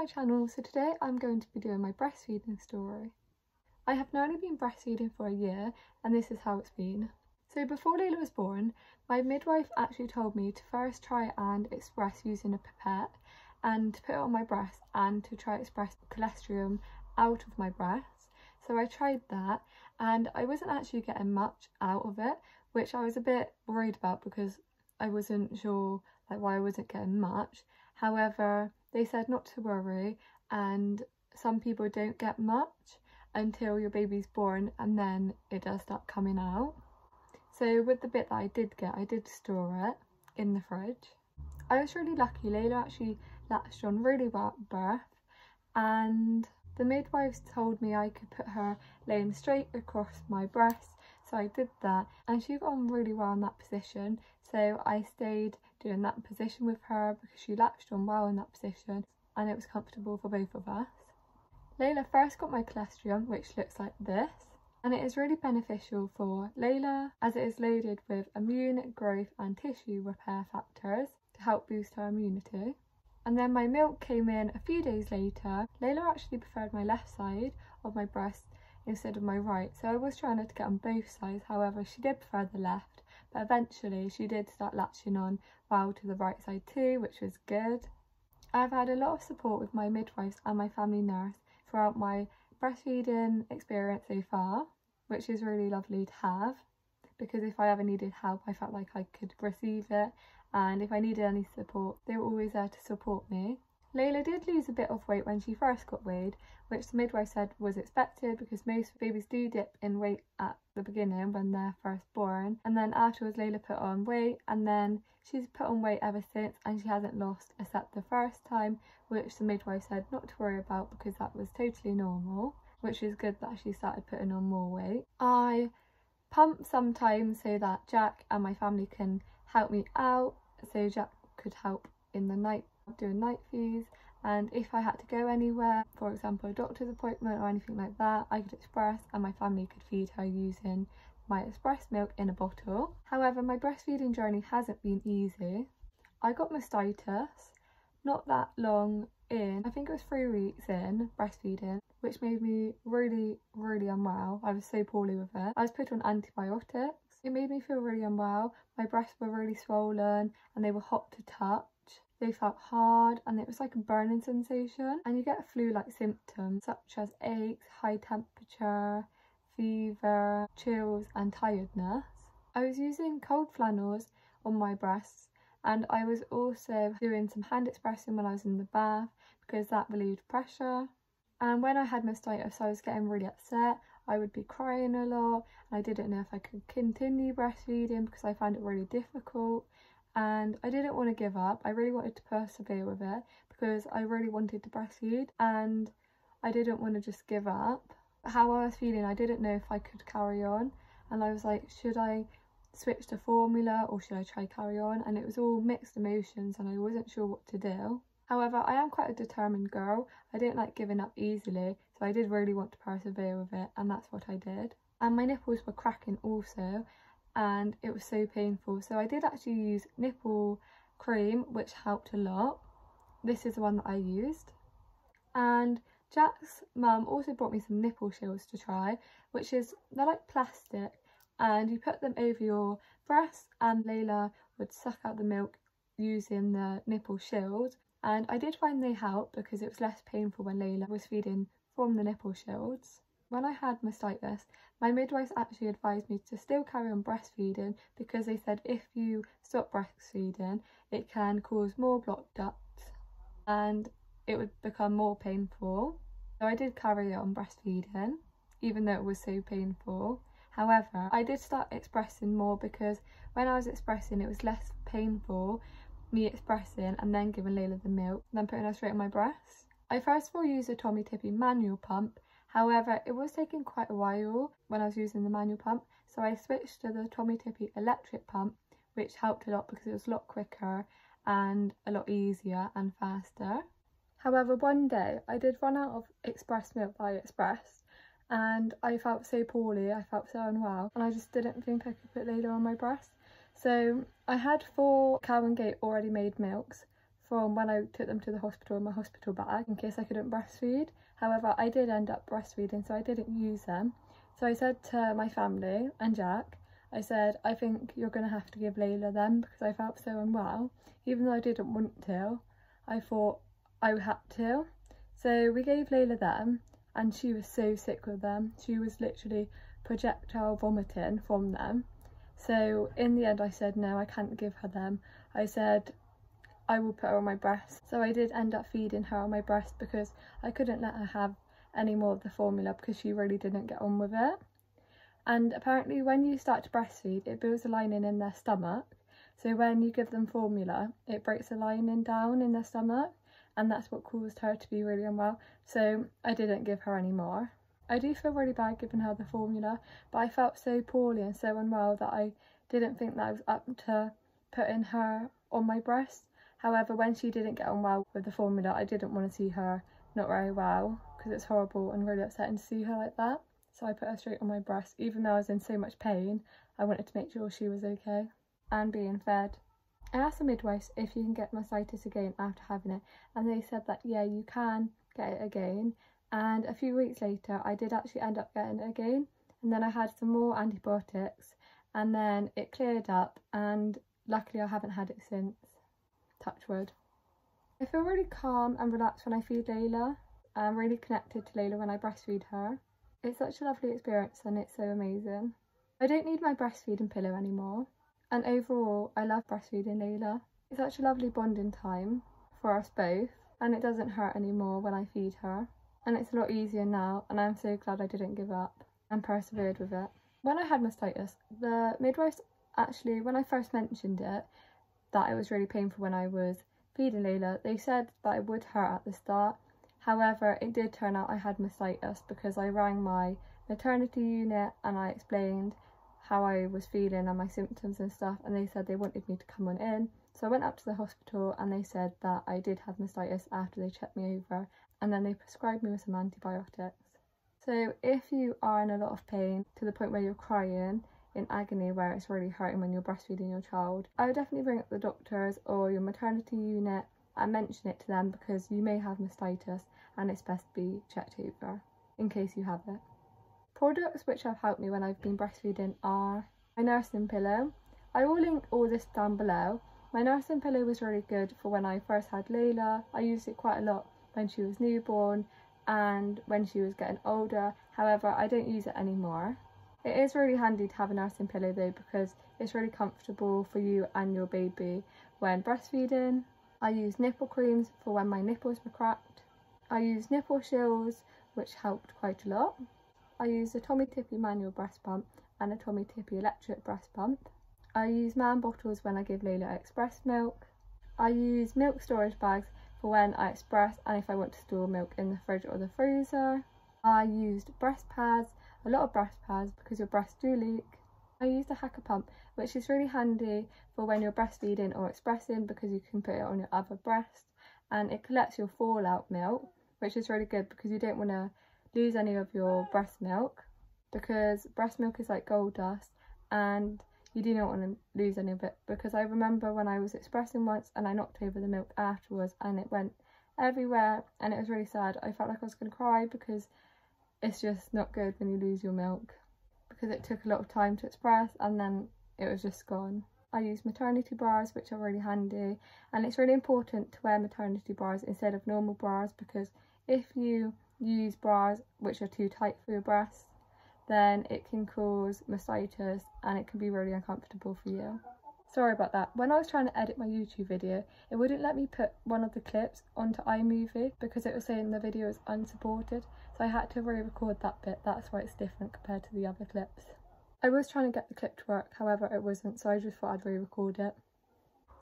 my channel. So today I'm going to be doing my breastfeeding story. I have now only been breastfeeding for a year and this is how it's been. So before Layla was born, my midwife actually told me to first try and express using a pipette and to put it on my breast and to try to express cholesterol out of my breast. So I tried that and I wasn't actually getting much out of it, which I was a bit worried about because I wasn't sure why I wasn't getting much. However, they said not to worry, and some people don't get much until your baby's born and then it does start coming out. So with the bit that I did get, I did store it in the fridge. I was really lucky. Layla actually latched on really well at birth, and the midwives told me I could put her laying straight across my breast, so I did that and she got on really well in that position. So I stayed doing that position with her because she latched on well in that position and it was comfortable for both of us. Layla first got my cholesterol, which looks like this, and it is really beneficial for Layla as it is loaded with immune, growth and tissue repair factors to help boost her immunity. And then my milk came in a few days later. Layla actually preferred my left side of my breast instead of my right, so I was trying to get on both sides. However, she did prefer the left, but eventually she did start latching on well to the right side too, which was good. I've had a lot of support with my midwives and my family nurse throughout my breastfeeding experience so far, which is really lovely to have, because if I ever needed help I felt like I could receive it, and if I needed any support they were always there to support me. Layla did lose a bit of weight when she first got weighed, which the midwife said was expected because most babies do dip in weight at the beginning when they're first born, and then afterwards Layla put on weight and then she's put on weight ever since and she hasn't lost except the first time, which the midwife said not to worry about because that was totally normal, which is good that she started putting on more weight. I pump sometimes so that Jack and my family can help me out, so Jack could help in the night doing night feeds, and if I had to go anywhere, for example a doctor's appointment or anything like that, I could express and my family could feed her using my express milk in a bottle. However, my breastfeeding journey hasn't been easy. I got mastitis not that long in, I think it was 3 weeks in breastfeeding, which made me really unwell. I was so poorly with it. I was put on antibiotics. It made me feel really unwell. My breasts were really swollen and they were hot to touch. They felt hard and it was like a burning sensation, and you get flu-like symptoms such as aches, high temperature, fever, chills and tiredness. I was using cold flannels on my breasts, and I was also doing some hand expressing when I was in the bath because that relieved pressure. And when I had mastitis I was getting really upset. I would be crying a lot and I didn't know if I could continue breastfeeding because I found it really difficult, and I didn't want to give up. I really wanted to persevere with it because I really wanted to breastfeed and I didn't want to just give up. How I was feeling, I didn't know if I could carry on, and I was like, should I switch to formula or should I try carry on? And it was all mixed emotions and I wasn't sure what to do. However, I am quite a determined girl. I don't like giving up easily, so I did really want to persevere with it, and that's what I did. And my nipples were cracking also, and it was so painful, so I did actually use nipple cream, which helped a lot. This is the one that I used. And Jack's mum also brought me some nipple shields to try, they're like plastic and you put them over your breast and Layla would suck out the milk using the nipple shield, and I did find they helped because it was less painful when Layla was feeding from the nipple shields. When I had mastitis, my midwives actually advised me to still carry on breastfeeding because they said if you stop breastfeeding it can cause more blocked ducts and it would become more painful. So I did carry on breastfeeding even though it was so painful. However, I did start expressing more because when I was expressing it was less painful, me expressing and then giving Layla the milk and then putting her straight on my breast. I first of all used a Tommy Tippy manual pump. However, it was taking quite a while when I was using the manual pump, so I switched to the Tommy Tippy electric pump, which helped a lot because it was a lot quicker and a lot easier and faster. However, one day I did run out of express milk that I expressed and I felt so poorly, I felt so unwell, and I just didn't think I could put Layla on my breast. So I had 4 Cow and Gate already made milks from when I took them to the hospital in my hospital bag in case I couldn't breastfeed. However, I did end up breastfeeding, so I didn't use them. So I said to my family and Jack, I said, I think you're going to have to give Layla them because I felt so unwell. Even though I didn't want to, I thought I had to. So we gave Layla them, and she was so sick with them. She was literally projectile vomiting from them. So in the end I said, no, I can't give her them. I said I will put her on my breast. So I did end up feeding her on my breast because I couldn't let her have any more of the formula because she really didn't get on with it. And apparently when you start to breastfeed, it builds a lining in their stomach. So when you give them formula, it breaks the lining down in their stomach, and that's what caused her to be really unwell. So I didn't give her any more. I do feel really bad giving her the formula, but I felt so poorly and so unwell that I didn't think that I was up to putting her on my breast. However, when she didn't get on well with the formula, I didn't want to see her not very well because it's horrible and really upsetting to see her like that. So I put her straight on my breast. Even though I was in so much pain, I wanted to make sure she was okay and being fed. I asked the midwives if you can get mastitis again after having it, and they said that yeah, you can get it again. And a few weeks later I did actually end up getting it again, and then I had some more antibiotics and then it cleared up, and luckily I haven't had it since. Touch wood. I feel really calm and relaxed when I feed Layla. I'm really connected to Layla when I breastfeed her. It's such a lovely experience and it's so amazing. I don't need my breastfeeding pillow anymore, and overall I love breastfeeding Layla. It's such a lovely bonding time for us both, and it doesn't hurt anymore when I feed her, and it's a lot easier now, and I'm so glad I didn't give up and persevered with it. When I had mastitis, the midwives actually, when I first mentioned it, that it was really painful when I was feeding Layla, they said that it would hurt at the start. However, it did turn out I had mastitis because I rang my maternity unit and I explained how I was feeling and my symptoms and stuff, and they said they wanted me to come on in. So I went up to the hospital and they said that I did have mastitis after they checked me over, and then they prescribed me with some antibiotics. So if you are in a lot of pain to the point where you're crying in agony, where it's really hurting when you're breastfeeding your child, I would definitely ring up the doctors or your maternity unit and mention it to them because you may have mastitis and it's best to be checked over in case you have it. Products which have helped me when I've been breastfeeding are my nursing pillow. I will link all this down below. My nursing pillow was really good for when I first had Layla. I used it quite a lot when she was newborn and when she was getting older. However, I don't use it anymore. It is really handy to have a nursing pillow though because it's really comfortable for you and your baby when breastfeeding. I use nipple creams for when my nipples were cracked. I use nipple shields, which helped quite a lot. I use a Tommy Tippy manual breast pump and a Tommy Tippy electric breast pump. I use man bottles when I give Layla express milk. I use milk storage bags for when I express and if I want to store milk in the fridge or the freezer. I used breast pads, a lot of breast pads because your breasts do leak. I used a hacker pump, which is really handy for when you're breastfeeding or expressing because you can put it on your other breast and it collects your fallout milk, which is really good because you don't want to lose any of your breast milk because breast milk is like gold dust and you do not want to lose any of it, because I remember when I was expressing once and I knocked over the milk afterwards and it went everywhere and it was really sad. I felt like I was going to cry because it's just not good when you lose your milk because it took a lot of time to express and then it was just gone. I use maternity bras, which are really handy, and it's really important to wear maternity bras instead of normal bras because if you use bras which are too tight for your breasts, then it can cause mastitis and it can be really uncomfortable for you. Sorry about that. When I was trying to edit my YouTube video, it wouldn't let me put one of the clips onto iMovie because it was saying the video is unsupported, so I had to re-record that bit. That's why it's different compared to the other clips. I was trying to get the clip to work, however it wasn't, so I just thought I'd re-record it.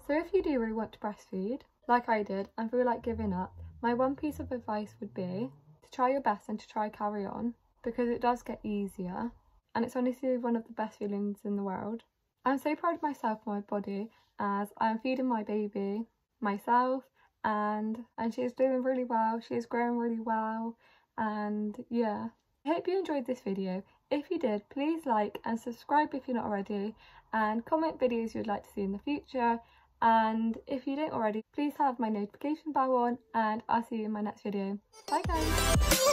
So if you do really want to breastfeed, like I did, and feel like giving up, my one piece of advice would be to try your best and to try carry on, because it does get easier and it's honestly one of the best feelings in the world. I'm so proud of myself and my body as I am feeding my baby myself and she is doing really well, she is growing really well, and yeah. I hope you enjoyed this video. If you did, please like and subscribe if you're not already, and comment videos you'd like to see in the future, and if you don't already, please have my notification bell on, and I'll see you in my next video. Bye guys!